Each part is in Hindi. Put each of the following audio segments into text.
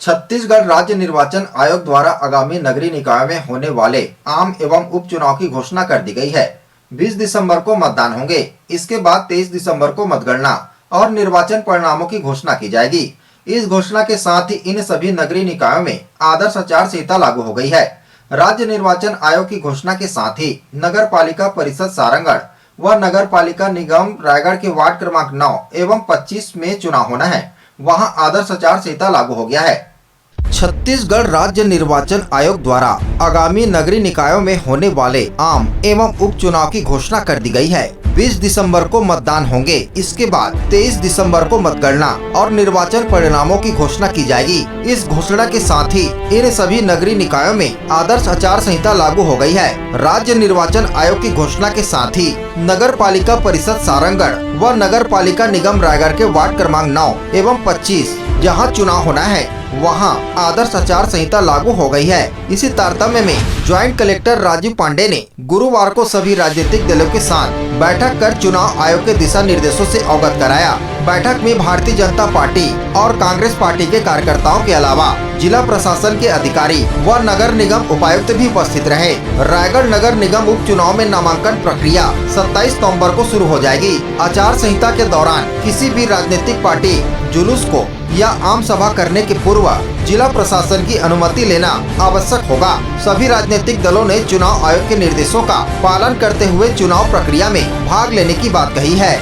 छत्तीसगढ़ राज्य निर्वाचन आयोग द्वारा आगामी नगरीय निकायों में होने वाले आम एवं उपचुनाव की घोषणा कर दी गई है। 20 दिसंबर को मतदान होंगे। इसके बाद 23 दिसंबर को मतगणना और निर्वाचन परिणामों की घोषणा की जाएगी। इस घोषणा के साथ ही इन सभी नगरीय निकायों में आदर्श आचार संहिता लागू हो गई है। राज्य निर्वाचन आयोग की घोषणा के साथ ही नगर पालिका परिषद सारंगढ़ व नगर पालिका निगम रायगढ़ के वार्ड क्रमांक 9 एवं 25 में चुनाव होना है, वहां आदर्श आचार संहिता लागू हो गया है। छत्तीसगढ़ राज्य निर्वाचन आयोग द्वारा आगामी नगरीय निकायों में होने वाले आम एवं उपचुनाव की घोषणा कर दी गई है। 20 दिसंबर को मतदान होंगे। इसके बाद 23 दिसंबर को मतगणना और निर्वाचन परिणामों की घोषणा की जाएगी। इस घोषणा के साथ ही इन सभी नगरीय निकायों में आदर्श आचार संहिता लागू हो गई है। राज्य निर्वाचन आयोग की घोषणा के साथ ही नगर पालिका परिषद सारंगढ़ व नगर पालिका निगम रायगढ़ के वार्ड क्रमांक 9 एवं 25 जहां चुनाव होना है, वहां आदर्श आचार संहिता लागू हो गई है। इसी तारतम्य में ज्वाइंट कलेक्टर राजीव पांडे ने गुरुवार को सभी राजनीतिक दलों के साथ बैठक कर चुनाव आयोग के दिशा निर्देशों से अवगत कराया। बैठक में भारतीय जनता पार्टी और कांग्रेस पार्टी के कार्यकर्ताओं के अलावा जिला प्रशासन के अधिकारी व नगर निगम उपायुक्त भी उपस्थित रहे। रायगढ़ नगर निगम उपचुनाव में नामांकन प्रक्रिया 27 नवंबर को शुरू हो जाएगी। आचार संहिता के दौरान किसी भी राजनीतिक पार्टी जुलूस को या आम सभा करने के पूर्व जिला प्रशासन की अनुमति लेना आवश्यक होगा। सभी राजनीतिक दलों ने चुनाव आयोग के निर्देशों का पालन करते हुए चुनाव प्रक्रिया में भाग लेने की बात कही है।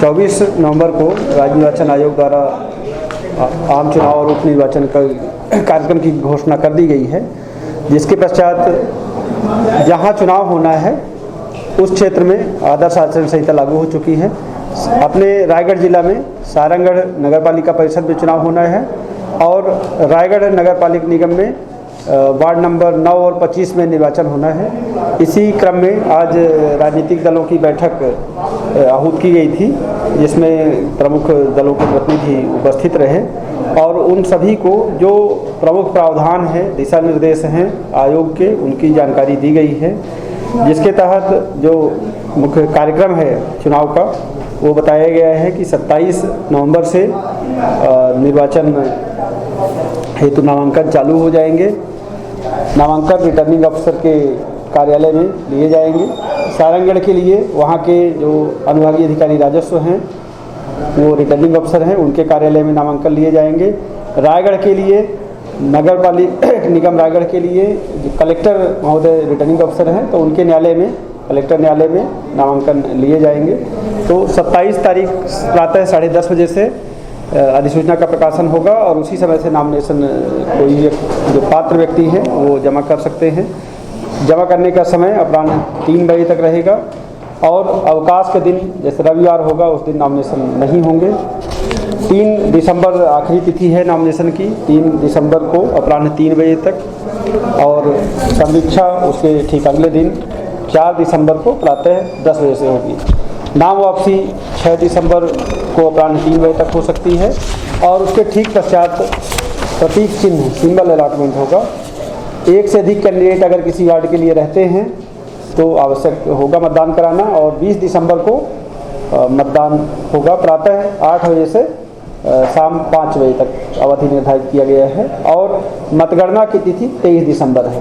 24 नवंबर को राज्य निर्वाचन आयोग द्वारा आम चुनाव और उप निर्वाचन का कार्यक्रम की घोषणा कर दी गई है, जिसके पश्चात जहां चुनाव होना है उस क्षेत्र में आदर्श आचरण संहिता लागू हो चुकी है। अपने रायगढ़ जिला में सारंगढ़ नगर पालिका परिषद में चुनाव होना है और रायगढ़ नगर पालिका निगम में वार्ड नंबर 9 और 25 में निर्वाचन होना है। इसी क्रम में आज राजनीतिक दलों की बैठक आहूत की गई थी, जिसमें प्रमुख दलों के प्रतिनिधि उपस्थित रहे और उन सभी को जो प्रमुख प्रावधान है, दिशा निर्देश हैं आयोग के, उनकी जानकारी दी गई है। जिसके तहत जो मुख्य कार्यक्रम है चुनाव का, वो बताया गया है कि 27 नवंबर से निर्वाचन हेतु नामांकन चालू हो जाएंगे। नामांकन रिटर्निंग अफसर के कार्यालय में लिए जाएंगे। सारंगढ़ के लिए वहाँ के जो अनुभागीय अधिकारी राजस्व हैं, वो रिटर्निंग अफसर हैं, उनके कार्यालय में नामांकन लिए जाएंगे। रायगढ़ के लिए नगर पालिका निगम रायगढ़ के लिए कलेक्टर महोदय रिटर्निंग अफसर हैं, तो उनके न्यायालय में, कलेक्टर न्यायालय में नामांकन लिए जाएंगे। तो 27 तारीख प्रातः 10:30 बजे से अधिसूचना का प्रकाशन होगा और उसी समय से नामिनेशन कोई जो पात्र व्यक्ति हैं वो जमा कर सकते हैं। जमा करने का समय अपराह्न 3 बजे तक रहेगा और अवकाश के दिन जैसे रविवार होगा उस दिन नामिनेशन नहीं होंगे। 3 दिसंबर आखिरी तिथि है नामिनेशन की, 3 दिसंबर को अपराह्न 3 बजे तक और समीक्षा उसके ठीक अगले दिन 4 दिसंबर को प्रातः 10 बजे से होगी। नाम वापसी 6 दिसंबर को अपराह्न 3 बजे तक हो सकती है और उसके ठीक पश्चात प्रतीक चिन्ह सिंबल अलॉटमेंट होगा। एक से अधिक कैंडिडेट अगर किसी वार्ड के लिए रहते हैं तो आवश्यक होगा मतदान कराना और 20 दिसंबर को मतदान होगा। प्रातः 8 बजे से शाम 5 बजे तक अवधि निर्धारित किया गया है और मतगणना की तिथि 23 दिसंबर है।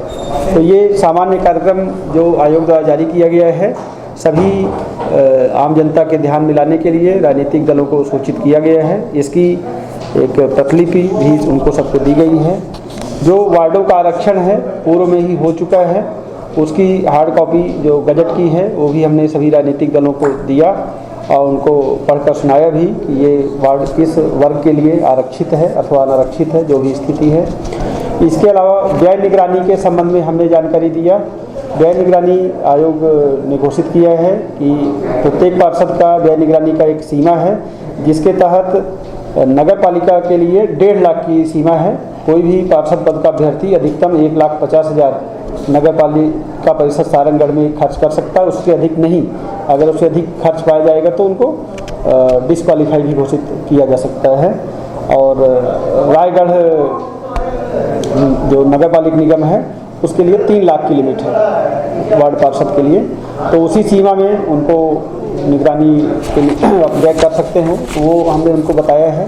तो ये सामान्य कार्यक्रम जो आयोग द्वारा जारी किया गया है, सभी आम जनता के ध्यान में लाने के लिए राजनीतिक दलों को सूचित किया गया है। इसकी एक प्रतिलिपि भी उनको सबको दी गई है। जो वार्डों का आरक्षण है पूर्व में ही हो चुका है, उसकी हार्ड कॉपी जो गजट की है वो भी हमने सभी राजनीतिक दलों को दिया और उनको पढ़कर सुनाया भी कि ये वार्ड किस वर्ग के लिए आरक्षित है अथवा अनारक्षित है, जो भी स्थिति है। इसके अलावा व्यय निगरानी के संबंध में हमने जानकारी दिया। व्यय निगरानी आयोग ने घोषित किया है कि प्रत्येक पार्षद का व्यय निगरानी का एक सीमा है, जिसके तहत नगर पालिका के लिए 1.5 लाख की सीमा है। कोई भी पार्षद पद का अभ्यर्थी अधिकतम 1,50,000 नगर पालिका परिषद सारंगढ़ में खर्च कर सकता है, उससे अधिक नहीं। अगर उससे अधिक खर्च पाया जाएगा तो उनको डिस्क्वालीफाई भी घोषित किया जा सकता है। और रायगढ़ जो नगर पालिका निगम है उसके लिए 3 लाख की लिमिट है वार्ड पार्षद के लिए, तो उसी सीमा में उनको निगरानी के लिए अपडेट कर सकते हैं, तो वो हमने उनको बताया है।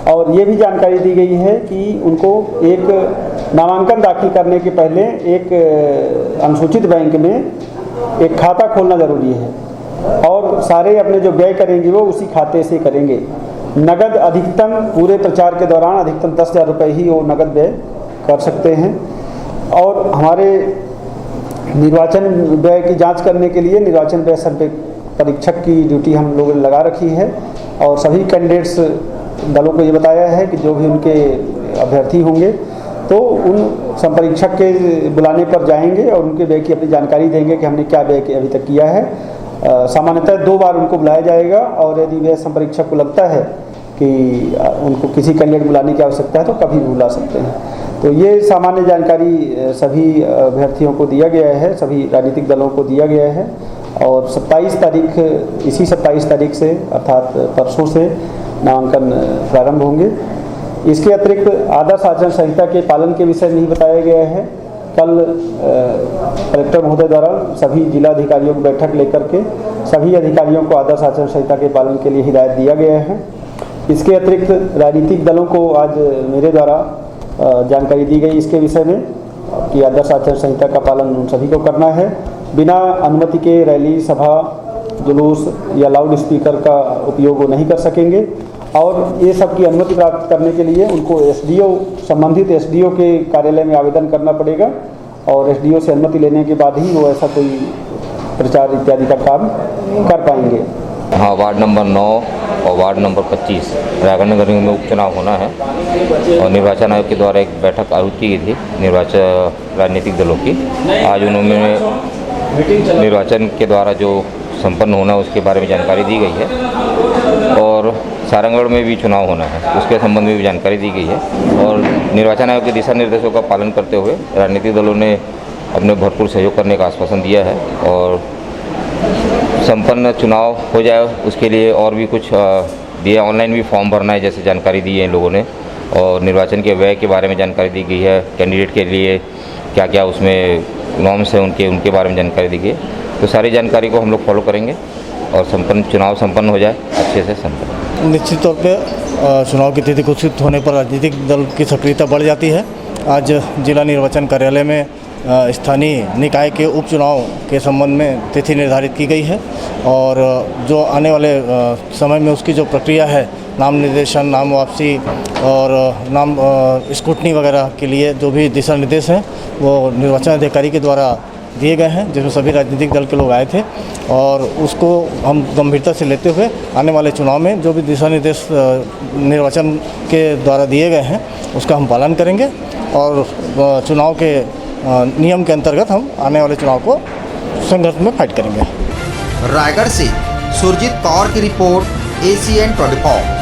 और ये भी जानकारी दी गई है कि उनको एक नामांकन दाखिल करने के पहले एक अनुसूचित बैंक में एक खाता खोलना ज़रूरी है और सारे अपने जो व्यय करेंगे वो उसी खाते से करेंगे। नगद अधिकतम पूरे प्रचार के दौरान अधिकतम 10,000 रुपये ही वो नगद व्यय कर सकते हैं। और हमारे निर्वाचन व्यय की जांच करने के लिए निर्वाचन व्यय संपरीक्षक की ड्यूटी हम लोगों ने लगा रखी है और सभी कैंडिडेट्स दलों को ये बताया है कि जो भी उनके अभ्यर्थी होंगे तो उन संपरीक्षक के बुलाने पर जाएंगे और उनके व्यय की अपनी जानकारी देंगे कि हमने क्या व्यय अभी तक किया है। सामान्यतः 2 बार उनको बुलाया जाएगा और यदि व्यय संपरीक्षक को लगता है कि उनको किसी कैंडिडेट बुलाने की आवश्यकता है तो कभी भी बुला सकते हैं। तो ये सामान्य जानकारी सभी अभ्यर्थियों को दिया गया है, सभी राजनीतिक दलों को दिया गया है और 27 तारीख से अर्थात परसों से नामांकन प्रारंभ होंगे। इसके अतिरिक्त आदर्श आचरण संहिता के पालन के विषय में ही बताया गया है। कल कलेक्टर महोदय द्वारा सभी जिला अधिकारियों की बैठक लेकर के सभी अधिकारियों को आदर्श आचरण संहिता के पालन के लिए हिदायत दिया गया है। इसके अतिरिक्त राजनीतिक दलों को आज मेरे द्वारा जानकारी दी गई इसके विषय में कि आदर्श आचरण संहिता का पालन उन सभी को करना है। बिना अनुमति के रैली, सभा, जुलूस या लाउड स्पीकर का उपयोग वो नहीं कर सकेंगे और ये सब की अनुमति प्राप्त करने के लिए उनको संबंधित एसडीओ के कार्यालय में आवेदन करना पड़ेगा और एसडीओ से अनुमति लेने के बाद ही वो ऐसा कोई प्रचार इत्यादि का काम कर पाएंगे। हाँ, वार्ड नंबर 9 और वार्ड नंबर 25 रायगढ़ नगर में उपचुनाव होना है और निर्वाचन आयोग के द्वारा एक बैठक आयोजित की गई थी राजनीतिक दलों की। आज उन्होंने निर्वाचन के द्वारा जो संपन्न होना उसके बारे में जानकारी दी गई है और सारंगगढ़ में भी चुनाव होना है उसके संबंध में भी जानकारी दी गई है और निर्वाचन आयोग के दिशा निर्देशों का पालन करते हुए राजनीतिक दलों ने अपने भरपूर सहयोग करने का आश्वासन दिया है और संपन्न चुनाव हो जाए उसके लिए और भी कुछ दिया। ऑनलाइन भी फॉर्म भरना है जैसे जानकारी दी है इन लोगों ने और निर्वाचन के व्यय के बारे में जानकारी दी गई है। कैंडिडेट के लिए क्या क्या उसमें नॉर्म्स हैं उनके बारे में जानकारी दी गई है। तो सारी जानकारी को हम लोग फॉलो करेंगे और चुनाव संपन्न हो जाए अच्छे से संपन्न। निश्चित तौर पे चुनाव की तिथि घोषित होने पर राजनीतिक दल की सक्रियता बढ़ जाती है। आज जिला निर्वाचन कार्यालय में स्थानीय निकाय के उपचुनाव के संबंध में तिथि निर्धारित की गई है और जो आने वाले समय में उसकी जो प्रक्रिया है, नाम निर्देशन, नाम वापसी और नाम स्क्रूटनी वगैरह के लिए जो भी दिशा निर्देश हैं वो निर्वाचन अधिकारी के द्वारा दिए गए हैं, जिसमें सभी राजनीतिक दल के लोग आए थे और उसको हम गंभीरता से लेते हुए आने वाले चुनाव में जो भी दिशा निर्देश निर्वाचन के द्वारा दिए गए हैं उसका हम पालन करेंगे और चुनाव के नियम के अंतर्गत हम आने वाले चुनाव को संघर्ष में फाइट करेंगे। रायगढ़ से सुरजीत कौर की रिपोर्ट, ACN 24।